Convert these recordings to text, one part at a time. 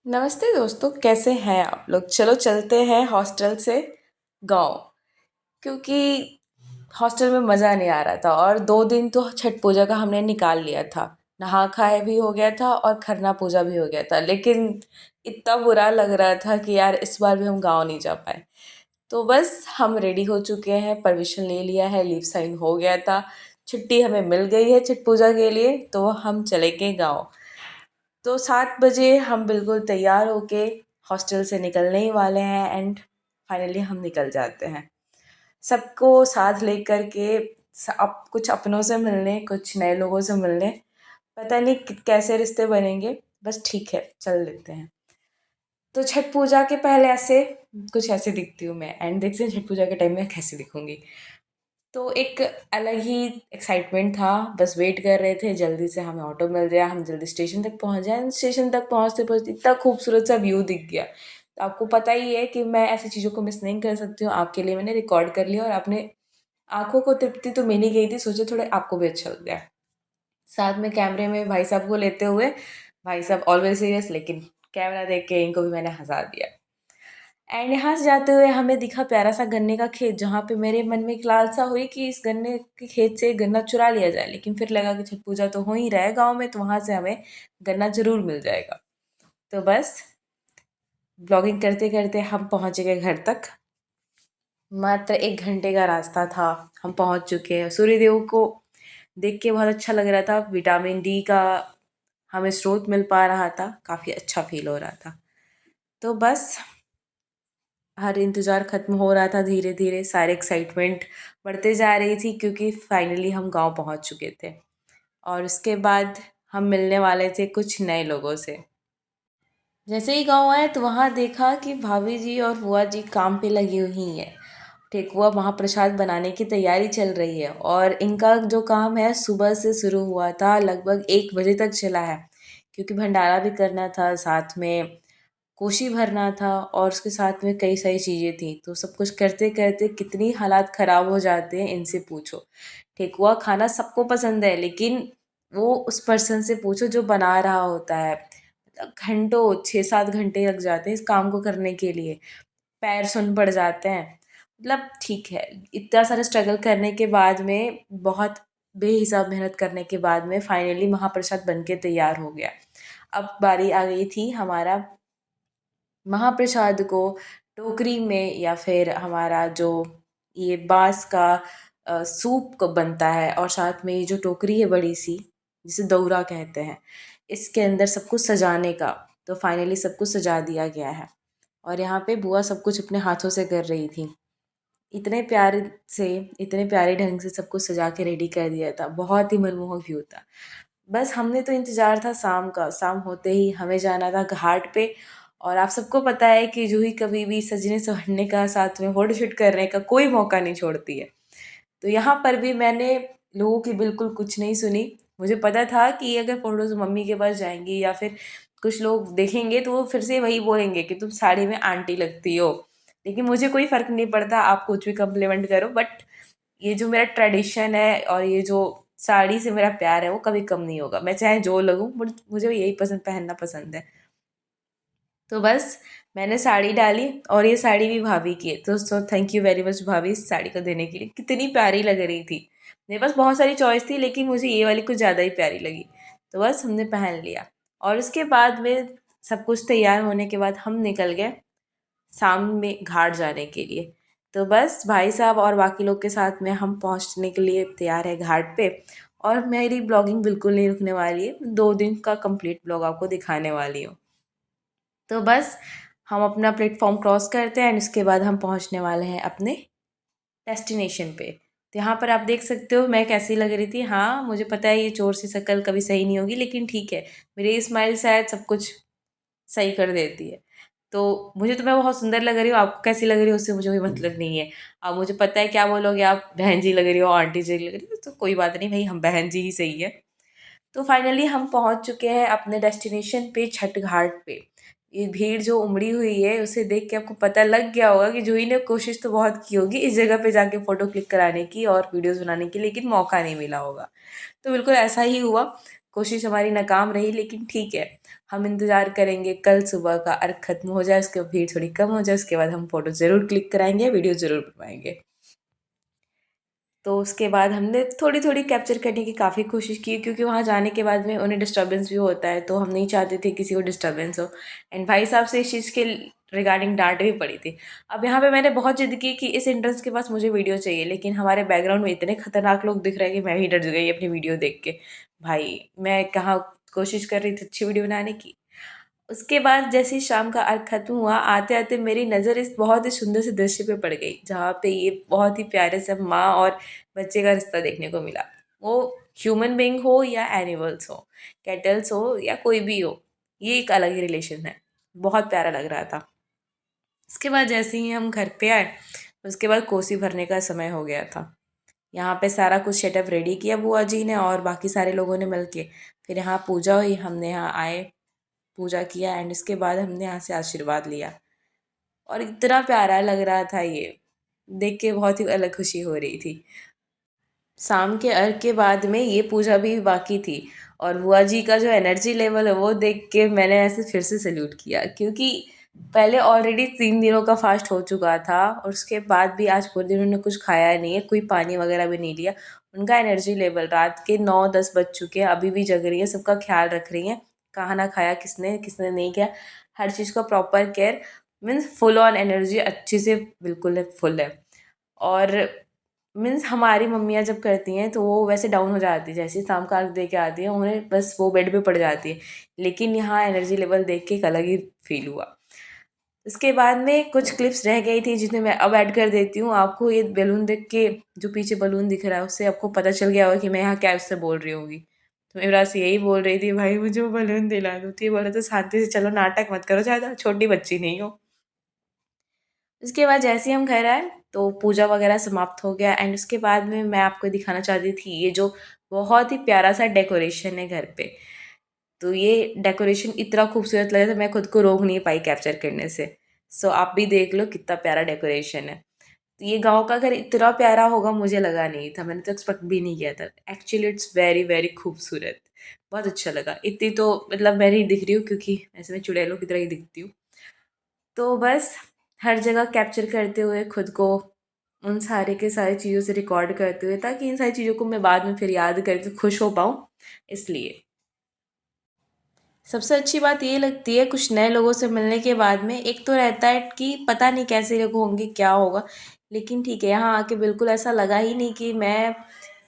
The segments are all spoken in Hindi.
नमस्ते दोस्तों, कैसे हैं आप लोग? चलो चलते हैं हॉस्टल से गाँव, क्योंकि हॉस्टल में मज़ा नहीं आ रहा था और 2 दिन तो छठ पूजा का हमने निकाल लिया था। नहा खाए भी हो गया था और खरना पूजा भी हो गया था, लेकिन इतना बुरा लग रहा था कि यार इस बार भी हम गाँव नहीं जा पाए। तो बस हम रेडी हो चुके हैं, परमिशन ले लिया है, लीव साइन हो गया था, छुट्टी हमें मिल गई है छठ पूजा के लिए, तो हम चलेंगे गाँव। तो 7 बजे हम बिल्कुल तैयार होके हॉस्टल से निकलने ही वाले हैं एंड फाइनली हम निकल जाते हैं सबको साथ लेकर के। अब कुछ अपनों से मिलने, कुछ नए लोगों से मिलने, पता नहीं कैसे रिश्ते बनेंगे। बस ठीक है, चल लेते हैं। तो छठ पूजा के पहले ऐसे कुछ ऐसे दिखती हूँ मैं, एंड देखते हैं छठ पूजा के टाइम में कैसे दिखूंगी। तो एक अलग ही एक्साइटमेंट था। बस वेट कर रहे थे जल्दी से हमें ऑटो मिल जाए, हम जल्दी स्टेशन तक पहुंच जाए। स्टेशन तक पहुंचते पहुंचते इतना खूबसूरत सा व्यू दिख गया। तो आपको पता ही है कि मैं ऐसी चीज़ों को मिस नहीं कर सकती हूँ। आपके लिए मैंने रिकॉर्ड कर लिया और अपने आंखों को तृप्ति तो मिल ही गई थी, सोचे थोड़े आपको भी अच्छा लग जाए। साथ में कैमरे में भाई साहब को लेते हुए, भाई साहब ऑलवेज सीरियस, लेकिन कैमरा देख के इनको भी मैंने हंसा दिया। एंड यहाँ से जाते हुए हमें दिखा प्यारा सा गन्ने का खेत, जहाँ पे मेरे मन में एक लालसा हुई कि इस गन्ने के खेत से गन्ना चुरा लिया जाए, लेकिन फिर लगा कि छठ पूजा तो हो ही रहा है गाँव में, तो वहाँ से हमें गन्ना जरूर मिल जाएगा। तो बस ब्लॉगिंग करते करते हम पहुँच गए घर तक। मात्र 1 घंटे का रास्ता था, हम पहुँच चुके हैं। सूर्यदेव को देख के बहुत अच्छा लग रहा था, विटामिन डी का हमें स्रोत मिल पा रहा था, काफ़ी अच्छा फील हो रहा था। तो बस हर इंतज़ार ख़त्म हो रहा था, धीरे धीरे सारे एक्साइटमेंट बढ़ते जा रही थी, क्योंकि फाइनली हम गांव पहुंच चुके थे। और उसके बाद हम मिलने वाले थे कुछ नए लोगों से। जैसे ही गांव आए तो वहाँ देखा कि भाभी जी और बुआ जी काम पे लगी हुई हैं। ठेकुआ महाप्रसाद बनाने की तैयारी चल रही है और इनका जो काम है सुबह से शुरू हुआ था, लगभग 1 बजे तक चला है, क्योंकि भंडारा भी करना था, साथ में कोशी भरना था और उसके साथ में कई सारी चीज़ें थी। तो सब कुछ करते करते कितनी हालात ख़राब हो जाते हैं इनसे पूछो। ठेकुआ खाना सबको पसंद है, लेकिन वो उस पर्सन से पूछो जो बना रहा होता है। घंटों 6-7 घंटे लग जाते हैं इस काम को करने के लिए, पैर सुन पड़ जाते हैं। मतलब ठीक है, इतना सारा स्ट्रगल करने के बाद में, बहुत बेहिसाब मेहनत करने के बाद में फाइनली महाप्रसाद बन के तैयार हो गया। अब बारी आ गई थी हमारा महाप्रसाद को टोकरी में, या फिर हमारा जो ये बांस का सूप को बनता है, और साथ में ये जो टोकरी है बड़ी सी, जिसे दौरा कहते हैं, इसके अंदर सब कुछ सजाने का। तो फाइनली सब कुछ सजा दिया गया है और यहाँ पे बुआ सब कुछ अपने हाथों से कर रही थी। इतने प्यारे से, इतने प्यारे ढंग से सब कुछ सजा के रेडी कर दिया था, बहुत ही मनमोहक व्यू था। बस हमने तो इंतज़ार था शाम का, शाम होते ही हमें जाना था घाट पे। और आप सबको पता है कि जूही कभी भी सजने संवरने का, साथ में फोटोशूट करने का कोई मौका नहीं छोड़ती है। तो यहाँ पर भी मैंने लोगों की बिल्कुल कुछ नहीं सुनी। मुझे पता था कि अगर फ़ोटोज़ मम्मी के पास जाएंगी या फिर कुछ लोग देखेंगे तो वो फिर से वही बोलेंगे कि तुम साड़ी में आंटी लगती हो। लेकिन मुझे कोई फ़र्क नहीं पड़ता, आप कुछ भी कम्प्लीमेंट करो, बट ये जो मेरा ट्रेडिशन है और ये जो साड़ी से मेरा प्यार है वो कभी कम नहीं होगा। मैं चाहे जो लगूँ, बट मुझे यही पसंद, पहनना पसंद है। तो बस मैंने साड़ी डाली और ये साड़ी भी भाभी की है, तो थैंक यू वेरी मच भाभी इस साड़ी को देने के लिए, कितनी प्यारी लग रही थी। मेरे पास बहुत सारी चॉइस थी, लेकिन मुझे ये वाली कुछ ज़्यादा ही प्यारी लगी। तो बस हमने पहन लिया और उसके बाद में सब कुछ तैयार होने के बाद हम निकल गए शाम में घाट जाने के लिए। तो बस भाई साहब और बाकी लोग के साथ में हम पहुंचने के लिए तैयार है घाट पे। और मेरी ब्लॉगिंग बिल्कुल नहीं रुकने वाली है, 2 दिन का कंप्लीट ब्लॉग आपको दिखाने वाली हूँ। तो बस हम अपना प्लेटफॉर्म क्रॉस करते हैं एंड उसके बाद हम पहुंचने वाले हैं अपने डेस्टिनेशन पे। तो यहाँ पर आप देख सकते हो मैं कैसी लग रही थी। हाँ, मुझे पता है ये चोर सी शक्ल कभी सही नहीं होगी, लेकिन ठीक है, मेरी स्माइल शायद सब कुछ सही कर देती है। तो मुझे तो मैं बहुत सुंदर लग रही हूँ, आपको कैसी लग रही हो उससे मुझे कोई मतलब नहीं है। अब मुझे पता है क्या बोलोगे आप, बहन जी लग रही हो, आंटी जी लग रही हो, तो कोई बात नहीं भाई, हम बहन जी ही सही है। तो फाइनली हम पहुंच चुके हैं अपने डेस्टिनेशन पे, छठ घाट पे। ये भीड़ जो उमड़ी हुई है उसे देख के आपको पता लग गया होगा कि जूही ने कोशिश तो बहुत की होगी इस जगह पे जाके फ़ोटो क्लिक कराने की और वीडियोस बनाने की, लेकिन मौका नहीं मिला होगा। तो बिल्कुल ऐसा ही हुआ, कोशिश हमारी नाकाम रही, लेकिन ठीक है, हम इंतज़ार करेंगे कल सुबह का अर्घ खत्म हो जाए, उसके बाद भीड़ थोड़ी कम हो जाए, उसके बाद हम फ़ोटो ज़रूर क्लिक कराएंगे, वीडियो ज़रूर बनवाएंगे। तो उसके बाद हमने थोड़ी थोड़ी कैप्चर करने की काफ़ी कोशिश की, क्योंकि वहाँ जाने के बाद में उन्हें डिस्टर्बेंस भी होता है, तो हम नहीं चाहते थे किसी को डिस्टर्बेंस हो। एंड भाई साहब से इस चीज़ के रिगार्डिंग डांट भी पड़ी थी। अब यहाँ पे मैंने बहुत जिद की कि इस एंट्रेंस के पास मुझे वीडियो चाहिए, लेकिन हमारे बैकग्राउंड में इतने खतरनाक लोग दिख रहे हैं कि मैं भी डर गई अपनी वीडियो देख के। भाई मैं कहाँ कोशिश कर रही थी अच्छी वीडियो बनाने की। उसके बाद जैसे ही शाम का अर्घ खत्म हुआ, आते आते मेरी नज़र इस बहुत ही सुंदर से दृश्य पे पड़ गई, जहाँ पे ये बहुत ही प्यारे से माँ और बच्चे का रिश्ता देखने को मिला। वो ह्यूमन बीइंग हो या एनिमल्स हो, कैटल्स हो या कोई भी हो, ये एक अलग ही रिलेशन है। बहुत प्यारा लग रहा था। उसके बाद जैसे ही हम घर पे आए, उसके बाद कोसी भरने का समय हो गया था। यहाँ पे सारा कुछ सेटअप रेडी किया बुआ जी ने और बाकी सारे लोगों ने मिल के। फिर यहाँ पूजा हुई, हमने यहाँ आए, पूजा किया एंड उसके बाद हमने यहाँ से आशीर्वाद लिया। और इतना प्यारा लग रहा था ये, देख के बहुत ही अलग खुशी हो रही थी। शाम के अर्घ के बाद में ये पूजा भी बाकी थी, और बुआ जी का जो एनर्जी लेवल है वो देख के मैंने ऐसे फिर से सल्यूट किया, क्योंकि पहले ऑलरेडी 3 दिनों का फास्ट हो चुका था और उसके बाद भी आज पूरे दिन उन्होंने कुछ खाया नहीं है, कोई पानी वगैरह भी नहीं लिया। उनका एनर्जी लेवल, रात के 9-10 बज चुके हैं, अभी भी जग रही है, सबका ख्याल रख रही हैं, खाना खाया किसने किसने नहीं किया, हर चीज़ का proper care. Means full on energy, अच्छी से बिल्कुल है, फुल है। और मीन्स हमारी मम्मियाँ जब करती हैं तो वो वैसे डाउन हो जाती है, जैसे ही शाम का अर्घ दे के आती है उन्हें बस वो बेड पे पड़ जाती है। लेकिन यहाँ एनर्जी लेवल देख के एक अलग ही फील हुआ। उसके बाद में कुछ क्लिप्स रह गई थी जिन्हें मैं अब ऐड कर देती हूँ आपको। ये बैलून देख के, जो पीछे बैलून दिख रहा है उससे आपको पता चल गया होगा कि मैं यहाँ क्या उससे बोल रही होंगी। तो मेरा से यही बोल रही थी, भाई मुझे वो बैलून दिला दो। तो ये बोला तो शांति से चलो, नाटक मत करो, ज़्यादा छोटी बच्ची नहीं हो। उसके बाद जैसे ही हम घर आए तो पूजा वगैरह समाप्त हो गया एंड उसके बाद में मैं आपको दिखाना चाहती थी ये जो बहुत ही प्यारा सा डेकोरेशन है घर पे। तो ये डेकोरेशन इतना खूबसूरत लगा था, मैं खुद को रोक नहीं पाई कैप्चर करने से। सो आप भी देख लो कितना प्यारा डेकोरेशन है। तो ये गांव का घर इतना प्यारा होगा मुझे लगा नहीं था, मैंने तो एक्सपेक्ट भी नहीं किया था। एक्चुअली इट्स वेरी वेरी खूबसूरत, बहुत अच्छा लगा। इतनी तो मतलब मैं नहीं दिख रही हूँ क्योंकि ऐसे मैं चुड़ैलों की तरह ही दिखती हूँ। तो बस हर जगह कैप्चर करते हुए खुद को, उन सारे के सारी चीज़ों से रिकॉर्ड करते हुए, ताकि इन सारी चीज़ों को मैं बाद में फिर याद करके खुश हो पाऊँ, इसलिए। सबसे अच्छी बात ये लगती है कुछ नए लोगों से मिलने के बाद में, एक तो रहता है कि पता नहीं कैसे लोग होंगे, क्या होगा, लेकिन ठीक है यहाँ आके बिल्कुल ऐसा लगा ही नहीं कि मैं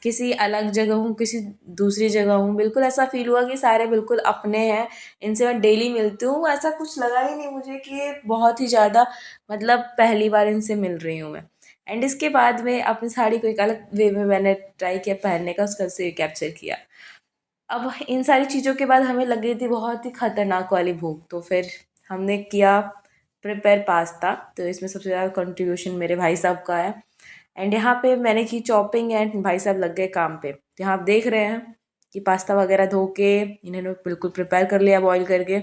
किसी अलग जगह हूँ, किसी दूसरी जगह हूँ। बिल्कुल ऐसा फील हुआ कि सारे बिल्कुल अपने हैं, इनसे मैं डेली मिलती हूँ। ऐसा कुछ लगा ही नहीं मुझे कि ये बहुत ही ज़्यादा मतलब पहली बार इनसे मिल रही हूँ मैं। एंड इसके बाद में अपनी साड़ी को एक अलग वे में मैंने ट्राई किया पहनने का, उसका से कैप्चर किया। अब इन सारी चीज़ों के बाद हमें लग रही थी बहुत ही खतरनाक वाली भूख, तो फिर हमने किया प्रिपेयर पास्ता। तो इसमें सबसे ज़्यादा कंट्रीब्यूशन मेरे भाई साहब का है। एंड यहाँ पे मैंने की चॉपिंग एंड भाई साहब लग गए काम पे। यहाँ आप देख रहे हैं कि पास्ता वगैरह धो के इन्होंने बिल्कुल प्रिपेयर कर लिया बॉईल करके।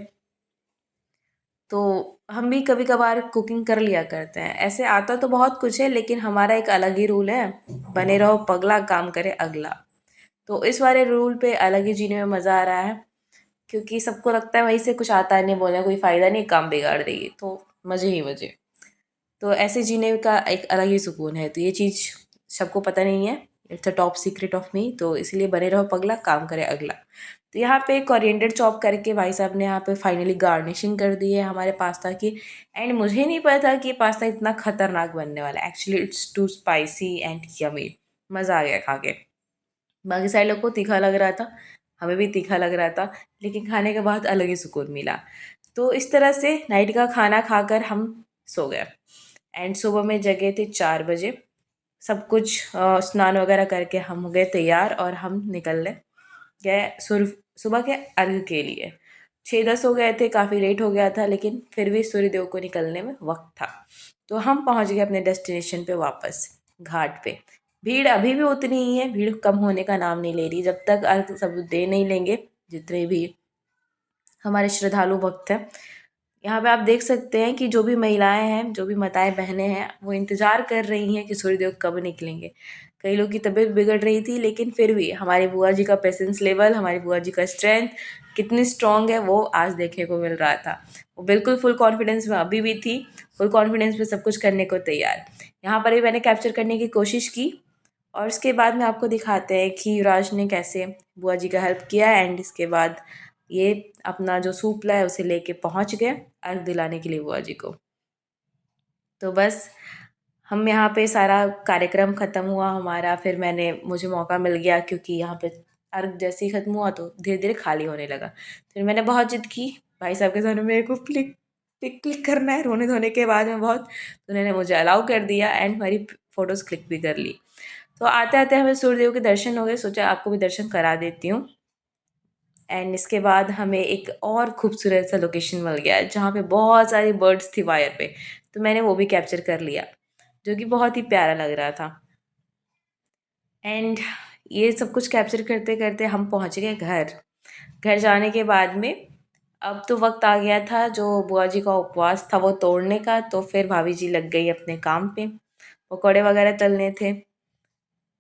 तो हम भी कभी कभार कुकिंग कर लिया करते हैं, ऐसे आता तो बहुत कुछ है लेकिन हमारा एक अलग ही रूल है, बने रहो पगला काम करे अगला। तो इस वाले रूल पे अलग ही जीने में मज़ा आ रहा है, क्योंकि सबको लगता है वहीं से कुछ आता नहीं, बोलने कोई फ़ायदा नहीं, काम बिगाड़ देगी, तो मज़े ही मज़े। तो ऐसे जीने का एक अलग ही सुकून है। तो ये चीज़ सबको पता नहीं है, it's a top secret of me, तो इसलिए बने रहो पगला काम करे अगला। तो यहाँ पे कोरिएंडर चॉप करके भाई साहब ने यहाँ पे फाइनली गार्निशिंग कर दी है हमारे पास्ता की। एंड मुझे नहीं पता था कि पास्ता इतना खतरनाक बनने वाला है। Actually it's too spicy and yummy, मज़ा आ गया खा के। बाकी सारे लोग को तीखा लग रहा था, हमें भी तीखा लग रहा था, लेकिन खाने के बाद अलग ही सुकून मिला। तो इस तरह से नाइट का खाना खाकर हम सो गए एंड सुबह में जगे थे 4 बजे। सब कुछ स्नान वगैरह करके हम हो गए तैयार और हम निकलने गए सुबह के अर्घ के लिए। 6-10 हो गए थे, काफ़ी लेट हो गया था, लेकिन फिर भी सूर्यदेव को निकलने में वक्त था। तो हम पहुंच गए अपने डेस्टिनेशन पे वापस, घाट पे। भीड़ अभी भी उतनी ही है, भीड़ कम होने का नाम नहीं ले रही जब तक अर्घ सब दे नहीं लेंगे, जितने भी हमारे श्रद्धालु भक्त हैं। यहाँ पे आप देख सकते हैं कि जो भी महिलाएं हैं, जो भी माताएं बहनें हैं, वो इंतज़ार कर रही हैं कि सूर्यदेव कब निकलेंगे। कई लोग की तबीयत बिगड़ रही थी, लेकिन फिर भी हमारी बुआ जी का पेशेंस लेवल, हमारी बुआ जी का स्ट्रेंथ कितनी स्ट्रांग है वो आज देखने को मिल रहा था। वो बिल्कुल फुल कॉन्फिडेंस में अभी भी थी, फुल कॉन्फिडेंस में सब कुछ करने को तैयार। यहाँ पर भी मैंने कैप्चर करने की कोशिश की और उसके बाद में आपको दिखाते हैं कि युवराज ने कैसे बुआ जी का हेल्प किया एंड इसके बाद ये अपना जो सूप लाया उसे लेके पहुंच गए अर्घ दिलाने के लिए बुआ जी को। तो बस हम यहाँ पे सारा कार्यक्रम ख़त्म हुआ हमारा, फिर मुझे मौका मिल गया क्योंकि यहाँ पे अर्घ जैसे ही ख़त्म हुआ तो धीरे धीरे खाली होने लगा। फिर मैंने बहुत जिद की भाई साहब के सामने, मेरे को पिक क्लिक करना है रोने धोने के बाद में बहुत, तो उन्होंने मुझे अलाउ कर दिया एंड हमारी फ़ोटोज़ क्लिक भी कर ली। तो आते आते हमें सूर्यदेव के दर्शन हो गए, सोचा आपको भी दर्शन करा देती हूँ। एंड इसके बाद हमें एक और खूबसूरत सा लोकेशन मिल गया जहाँ पे बहुत सारी बर्ड्स थी वायर पे, तो मैंने वो भी कैप्चर कर लिया जो कि बहुत ही प्यारा लग रहा था। एंड ये सब कुछ कैप्चर करते करते हम पहुँच गए घर। घर जाने के बाद में अब तो वक्त आ गया था जो बुआ जी का उपवास था वो तोड़ने का, तो फिर भाभी जी लग गई अपने काम पे, पकौड़े वगैरह तलने थे।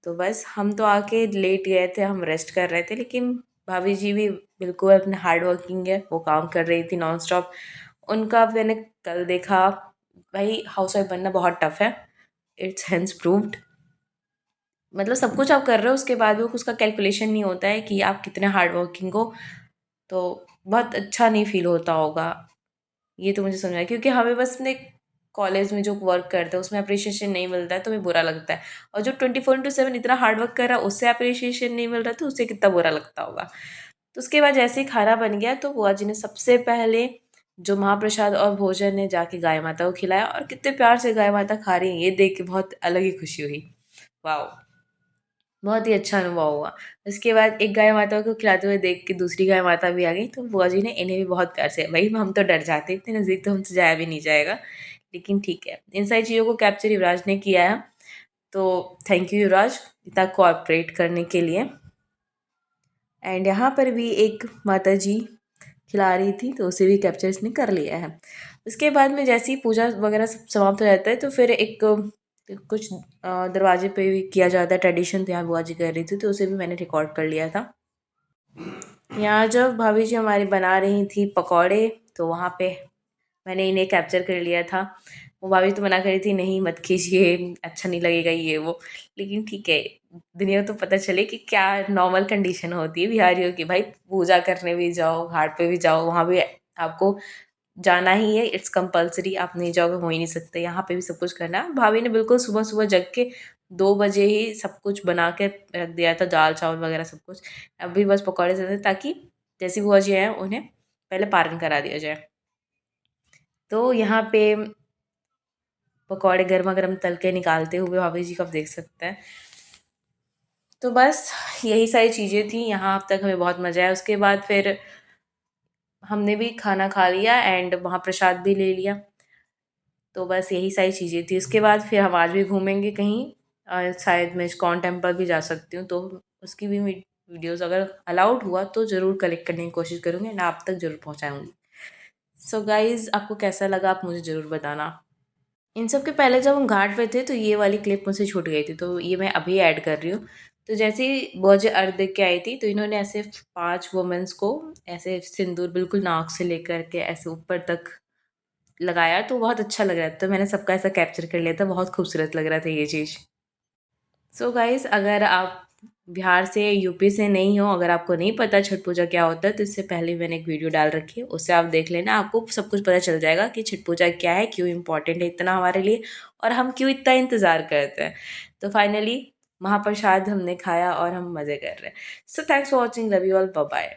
तो बस हम तो आके लेट गए थे, हम रेस्ट कर रहे थे, लेकिन भाभी जी भी बिल्कुल अपने हार्ड वर्किंग है, वो काम कर रही थी नॉन स्टॉप। उनका मैंने कल देखा, भाई हाउस वाइफ बनना बहुत टफ है, इट्स हेंस प्रूव्ड। मतलब सब कुछ आप कर रहे हो उसके बाद भी उसका कैलकुलेशन नहीं होता है कि आप कितने हार्ड वर्किंग हो, तो बहुत अच्छा नहीं फील होता होगा। ये तो मुझे समझ आया क्योंकि हमें बस अपने कॉलेज में जो वर्क करते हैं उसमें अप्रिशिएशन नहीं मिलता है तो हमें बुरा लगता है, और जो 24/7 इतना हार्ड वर्क कर रहा है उससे अप्रिशिएशन नहीं मिल रहा तो उसे कितना बुरा लगता होगा। तो उसके बाद जैसे ही खाना बन गया तो बुआ जी ने सबसे पहले जो महाप्रसाद और भोजन है जाके गाय माता को खिलाया, और कितने प्यार से गाय माता खा रही हैं ये देख के बहुत अलग ही खुशी हुई। वाह, बहुत ही अच्छा अनुभव हुआ। उसके बाद एक गाय माता को खिलाते हुए देख के दूसरी गाय माता भी आ गई, तो बुआ जी ने इन्हें भी बहुत प्यार से, भाई हम तो डर जाते, इतने नज़दीक तो हमसे जाया भी नहीं जाएगा, लेकिन ठीक है। इन सारी चीज़ों को कैप्चर युवराज ने किया है, तो थैंक यू युवराज इतना कोऑपरेट करने के लिए। एंड यहाँ पर भी एक माता जी खिला रही थी तो उसे भी कैप्चर इसने कर लिया है। उसके बाद में जैसे ही पूजा वगैरह सब समाप्त हो जाता है तो फिर एक कुछ दरवाजे पे भी किया जाता है ट्रेडिशन, तो यहाँ बुआ जी कर रही थी तो उसे भी मैंने रिकॉर्ड कर लिया था। यहाँ जब भाभी जी हमारी बना रही थी पकौड़े तो वहाँ पे मैंने इन्हें कैप्चर कर लिया था। वो भाभी तो मना कर रही थी नहीं मत खींचिए, अच्छा नहीं लगेगा ये वो, लेकिन ठीक है, दुनिया को तो पता चले कि क्या नॉर्मल कंडीशन होती है बिहारियों की। भाई पूजा करने भी जाओ, घाट पे भी जाओ, वहाँ भी आपको जाना ही है, इट्स कंपल्सरी, आप नहीं जाओगे हो ही नहीं सकते, यहाँ पे भी सब कुछ करना है। भाभी ने बिल्कुल सुबह सुबह जग के 2 बजे ही सब कुछ बना के रख दिया था, दाल चावल वगैरह सब कुछ। अभी बस पकौड़े से थे ताकि जैसी बुआ जी आए उन्हें पहले पारण करा दिया जाए। तो यहाँ पे पकौड़े गर्मा गर्म तल के निकालते हुए भाभी जी को आप देख सकते हैं। तो बस यही सारी चीज़ें थी, यहाँ अब तक हमें बहुत मज़ा आया। उसके बाद फिर हमने भी खाना खा लिया एंड वहाँ प्रसाद भी ले लिया। तो बस यही सारी चीज़ें थी। उसके बाद फिर हम आज भी घूमेंगे कहीं, शायद मैं इस्कॉन टेम्पल भी जा सकती हूँ, तो उसकी भी वीडियोज़ अगर अलाउड हुआ तो ज़रूर कलेक्ट करने की कोशिश करूँगी एंड आप तक ज़रूर पहुँचाऊँगी। सो गाइज़ आपको कैसा लगा आप मुझे ज़रूर बताना। इन सब के पहले जब हम घाट पे थे तो ये वाली क्लिप मुझसे छूट गई थी, तो ये मैं अभी ऐड कर रही हूँ। तो जैसे ही बुआ जी अर्घ देके के आई थी तो इन्होंने ऐसे 5 वुमेन्स को ऐसे सिंदूर बिल्कुल नाक से लेकर के ऐसे ऊपर तक लगाया, तो बहुत अच्छा लग रहा था। तो मैंने सबका ऐसा कैप्चर कर लिया था, बहुत खूबसूरत लग रहा था ये चीज़। सो गाइस अगर आप बिहार से यूपी से नहीं हो, अगर आपको नहीं पता छठ पूजा क्या होता है, तो इससे पहले मैंने एक वीडियो डाल रखी है, उससे आप देख लेना, आपको सब कुछ पता चल जाएगा कि छठ पूजा क्या है, क्यों इम्पोर्टेंट है इतना हमारे लिए, और हम क्यों इतना इंतज़ार करते हैं। तो फाइनली महाप्रसाद हमने खाया और हम मज़े कर रहे हैं। So thanks for watching, love you all, bye bye.